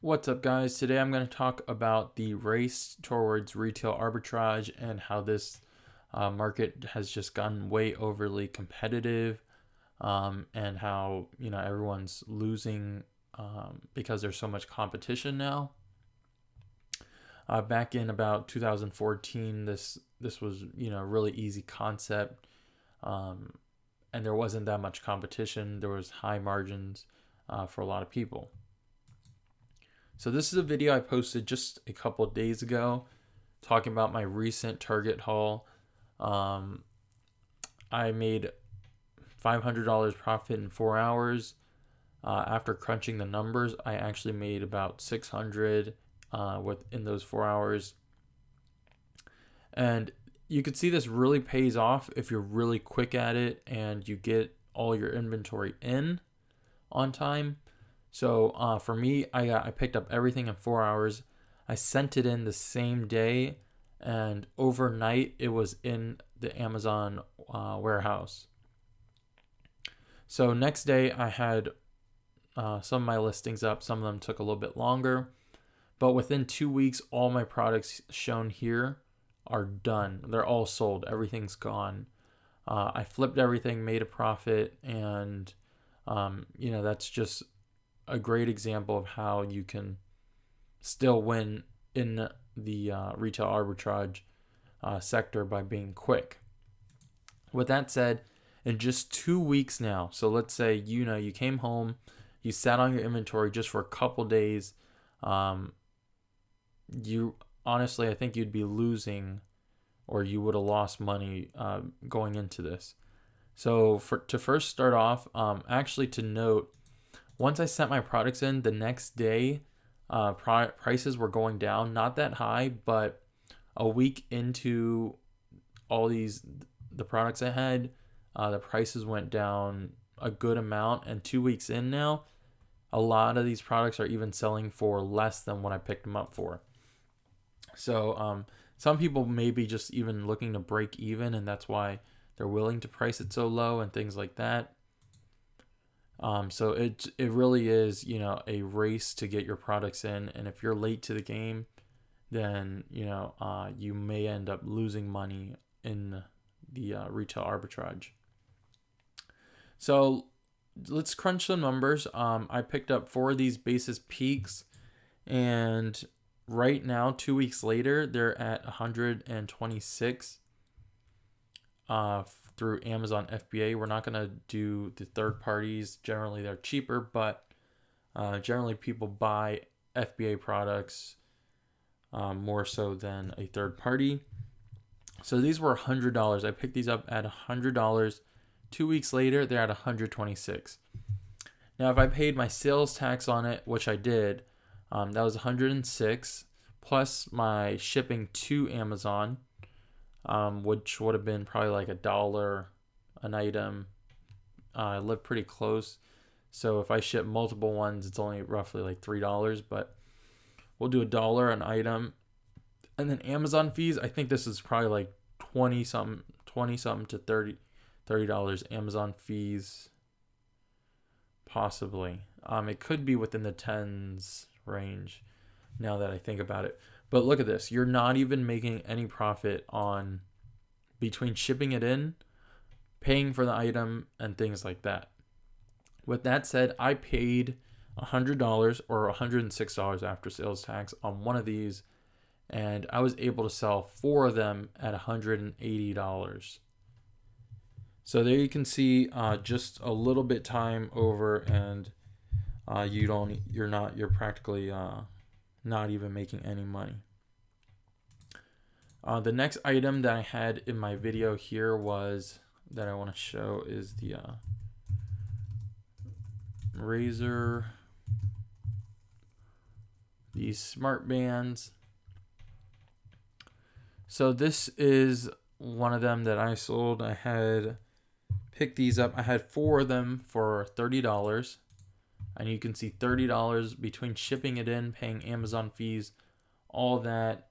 What's up, guys? Today I'm going to talk about the race towards retail arbitrage and how this market has just gotten way overly competitive, and how everyone's losing because there's so much competition now. Back in about 2014, this was a really easy concept, and there wasn't that much competition. There was high margins for a lot of people. So this is a video I posted just a couple of days ago talking about my recent Target haul. I made $500 profit in 4 hours. After crunching the numbers, I actually made about 600 within those 4 hours. And you could see this really pays off if you're really quick at it and you get all your inventory in on time. So for me, I picked up everything in 4 hours. I sent it in the same day, and overnight it was in the Amazon warehouse. So next day I had some of my listings up. Some of them took a little bit longer, but within 2 weeks, all my products shown here are done. They're all sold. Everything's gone. I flipped everything, made a profit, and that's just a great example of how you can still win in the retail arbitrage sector by being quick. With that said, in just 2 weeks now, so let's say you came home, you sat on your inventory just for a couple days, you honestly, I think you'd be losing, or you would have lost money going into this. So to first start off, actually to note, once I sent my products in, the next day, prices were going down, not that high, but a week into all the products I had, the prices went down a good amount. And 2 weeks in now, a lot of these products are even selling for less than what I picked them up for. So some people may be just even looking to break even, and that's why they're willing to price it so low and things like that. So it really is, a race to get your products in. And if you're late to the game, then, you may end up losing money in the retail arbitrage. So let's crunch some numbers. I picked up 4 of these basis peaks, and right now, 2 weeks later, they're at 126 through Amazon FBA. We're not going to do the third parties. Generally, they're cheaper, but generally people buy FBA products more so than a third party. So these were $100. I picked these up at $100. 2 weeks later, they're at 126. Now, if I paid my sales tax on it, which I did, that was 106 plus my shipping to Amazon, which would have been probably like $1 an item. I live pretty close, so if I ship multiple ones, it's only roughly like $3, but we'll do $1 an item. And then Amazon fees, I think this is probably like 20 something to $30 Amazon fees, possibly. It could be within the tens range now that I think about it. But look at this. You're not even making any profit on between shipping it in, paying for the item, and things like that. With that said, I paid $100 or $106 after sales tax on one of these, and I was able to sell 4 of them at $180. So there you can see just a little bit time over, and you're practically not even making any money. The next item that I had in my video here that I want to show is the Razer, these smart bands. So this is one of them that I sold. I had picked these up. I had 4 of them for $30. And you can see $30 between shipping it in, paying Amazon fees, all that.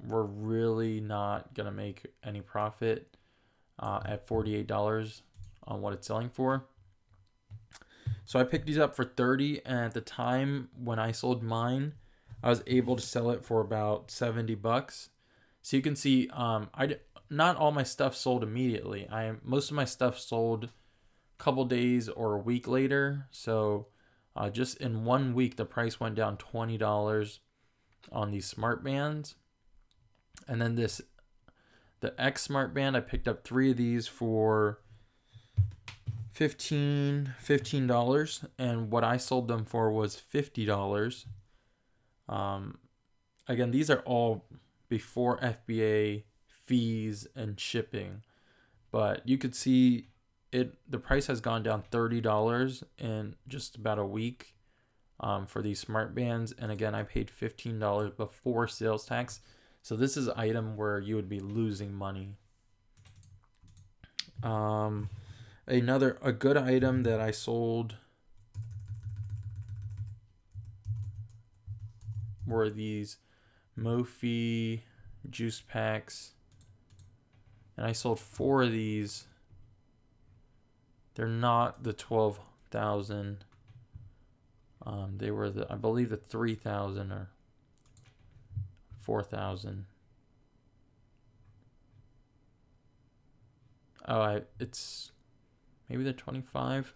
We're really not going to make any profit at $48 on what it's selling for. So I picked these up for 30, and at the time when I sold mine, I was able to sell it for about $70. So you can see, not all my stuff sold immediately. Most of my stuff sold a couple days or a week later. So just in 1 week, the price went down $20 on these smart bands. And then the X smart band, I picked up 3 of these for $15, and what I sold them for was $50. Again, these are all before FBA fees and shipping, but you could see the price has gone down $30 in just about a week for these smart bands. And again, I paid $15 before sales tax. So this is an item where you would be losing money. A good item that I sold were these Mophie juice packs, and I sold 4 of these. They're not the 12,000. They were I believe the 3,000 or 4,000. It's maybe the 25.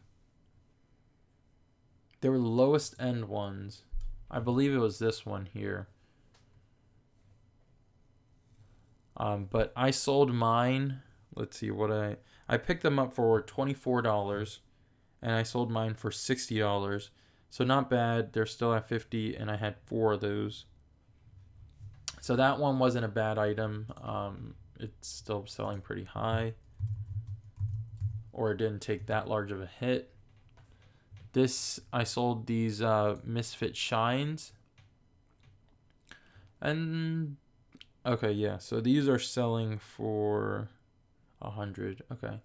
They were the lowest end ones. I believe it was this one here. But I sold mine. Let's see what I picked them up for $24, and I sold mine for $60. So not bad. They're still at 50, and I had 4 of those. So that one wasn't a bad item. It's still selling pretty high, or it didn't take that large of a hit. I sold these Misfit Shines. And okay, yeah. So these are selling for $100. Okay.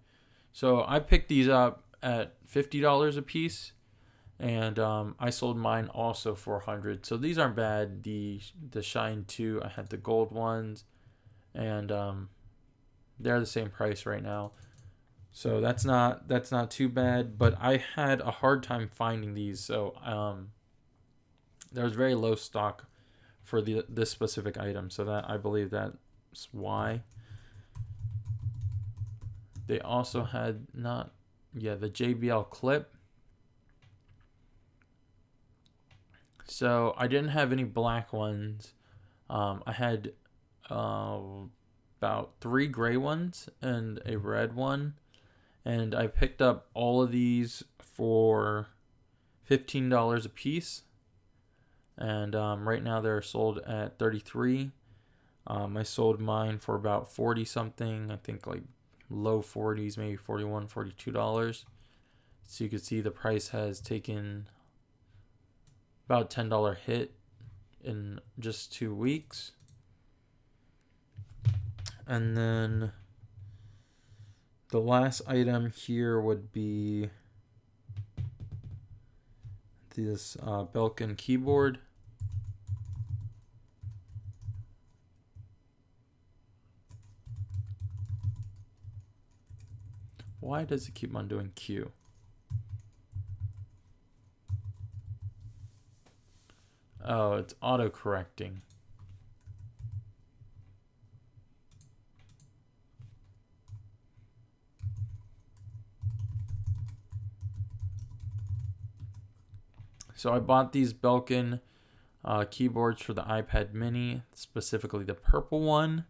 So I picked these up at $50 a piece, and I sold mine also for $100. So these aren't bad. The Shine 2, I had the gold ones, and they're the same price right now. So that's not too bad, but I had a hard time finding these. So there was very low stock for this specific item. So that I believe that's why. They also had the JBL clip. So I didn't have any black ones. I had about 3 gray ones and a red one. And I picked up all of these for $15 a piece. And right now they're sold at $33. I sold mine for about 40 something. I think like low 40s, maybe $41, $42. So you can see the price has taken about a $10 hit in just 2 weeks. And then the last item here would be this Belkin keyboard. Why does it keep on doing Q? Oh, it's auto-correcting. So I bought these Belkin keyboards for the iPad mini, specifically the purple one.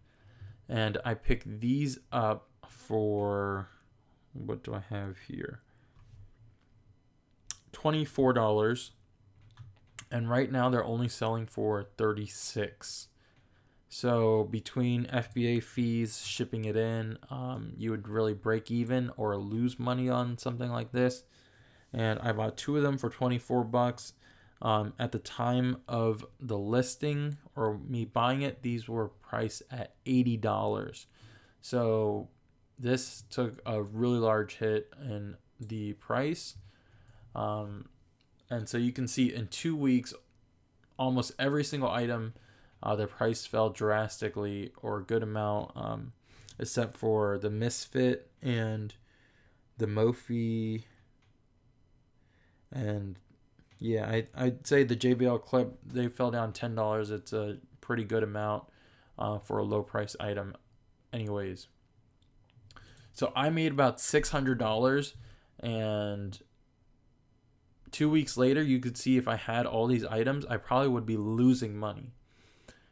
And I picked these up for, what do I have here? $24. And right now they're only selling for $36. So between FBA fees, shipping it in, you would really break even or lose money on something like this. And I bought 2 of them for $24. At the time of the listing or me buying it, these were priced at $80. So this took a really large hit in the price. And so you can see in 2 weeks, almost every single item, the price fell drastically or a good amount, except for the Misfit and the Mophie And yeah, I'd say the JBL clip, they fell down $10. It's a pretty good amount for a low price item, anyways. So I made about $600, and 2 weeks later, you could see if I had all these items, I probably would be losing money.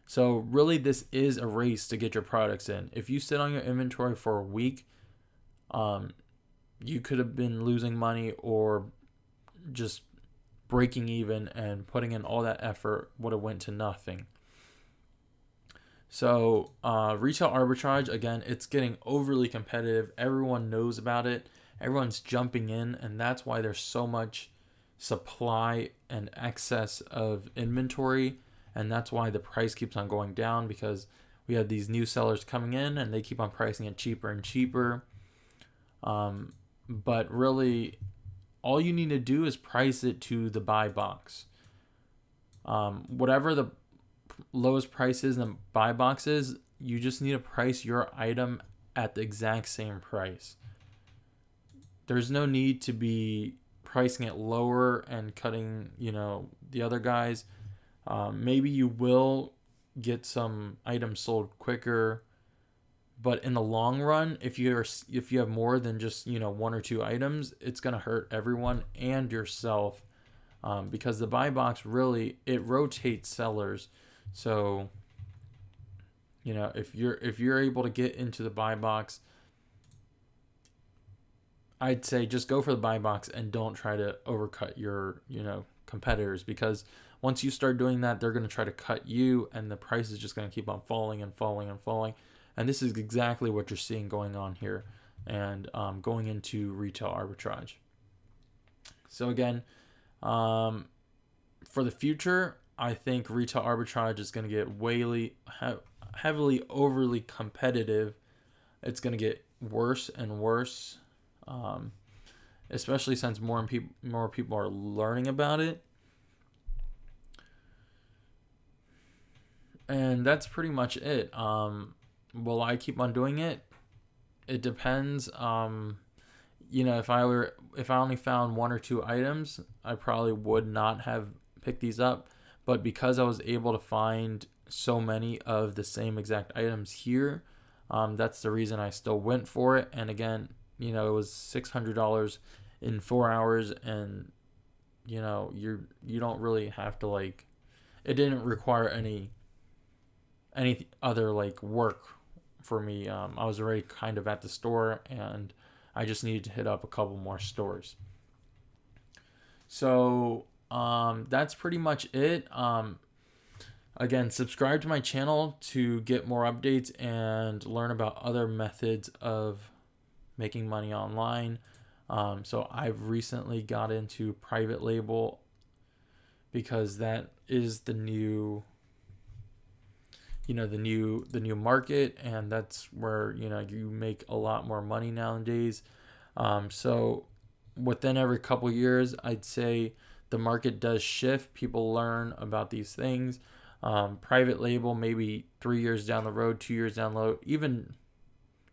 So really, this is a race to get your products in. If you sit on your inventory for a week, um, you could have been losing money or just breaking even, and putting in all that effort would have went to nothing. So retail arbitrage, again, it's getting overly competitive. Everyone knows about it. Everyone's jumping in, and that's why there's so much supply and excess of inventory, and that's why the price keeps on going down, because we have these new sellers coming in and they keep on pricing it cheaper and cheaper. But really, all you need to do is price it to the buy box. Whatever the lowest price is in the buy box is, you just need to price your item at the exact same price. There's no need to be pricing it lower and cutting, the other guys. Maybe you will get some items sold quicker, but in the long run, if you have more than just one or two items, it's gonna hurt everyone and yourself, because the buy box really, it rotates sellers. So if you're able to get into the buy box, I'd say just go for the buy box and don't try to overcut your competitors, because once you start doing that, they're going to try to cut you, and the price is just going to keep on falling and falling and falling. And this is exactly what you're seeing going on here, and going into retail arbitrage. So again, for the future, I think retail arbitrage is going to get heavily overly competitive. It's going to get worse and worse, especially since more people are learning about it. And that's pretty much it. Will I keep on doing it? It depends. If I only found one or two items, I probably would not have picked these up. But because I was able to find so many of the same exact items here, that's the reason I still went for it. And again, it was $600 in 4 hours, and you don't really have to it didn't require any other work for me. I was already kind of at the store, and I just needed to hit up a couple more stores. So that's pretty much it. Again, subscribe to my channel to get more updates and learn about other methods of making money online. So I've recently got into private label, because that is the new the new market, and that's where you make a lot more money nowadays. So within every couple years, I'd say the market does shift. People learn about these things. Private label, maybe 3 years down the road, 2 years down the road, even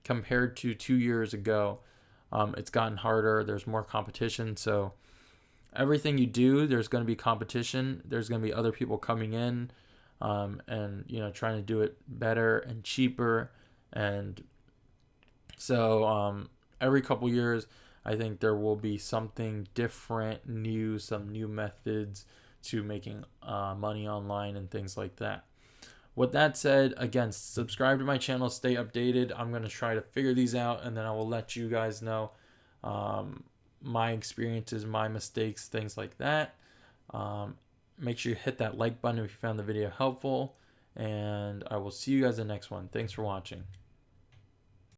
compared to 2 years ago, it's gotten harder. There's more competition. So everything you do, there's going to be competition. There's going to be other people coming in, and trying to do it better and cheaper. And so every couple years, I think there will be something different, new, some new methods to making money online and things like that. With that said, again, subscribe to my channel, stay updated. I'm going to try to figure these out, and then I will let you guys know my experiences, my mistakes, things like that. Make sure you hit that like button if you found the video helpful, and I will see you guys in the next one. Thanks for watching.